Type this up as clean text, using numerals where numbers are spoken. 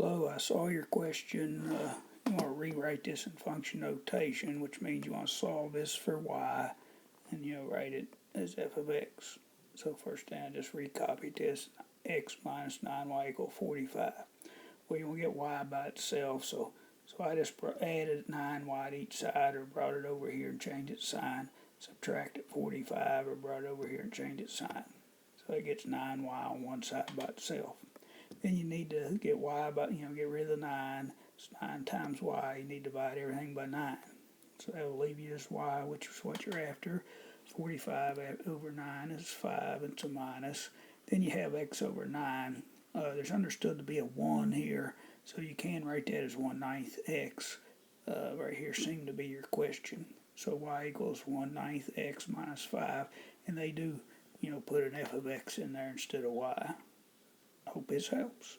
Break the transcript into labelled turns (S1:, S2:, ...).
S1: Hello, I saw your question. You want to rewrite this in function notation, which means you want to solve this for y, and write it as f of x. So first thing, I just recopied this: x minus 9y equals 45. Well, you want to get y by itself, so I just added 9y to each side, or brought it over here and changed its sign. Subtracted 45, or brought it over here and changed its sign. So it gets 9y on one side by itself. Then you need to get y by, get rid of the 9. It's 9 times y. You need to divide everything by 9. So that will leave you just y, which is what you're after. 45 over 9 is 5. It's a minus. Then you have x over 9. There's understood to be a 1 here, so you can write that as 1/9 x. Right here seemed to be your question. So y equals 1/9 x minus 5. And they do, put an f of x in there instead of y. Hope this helps.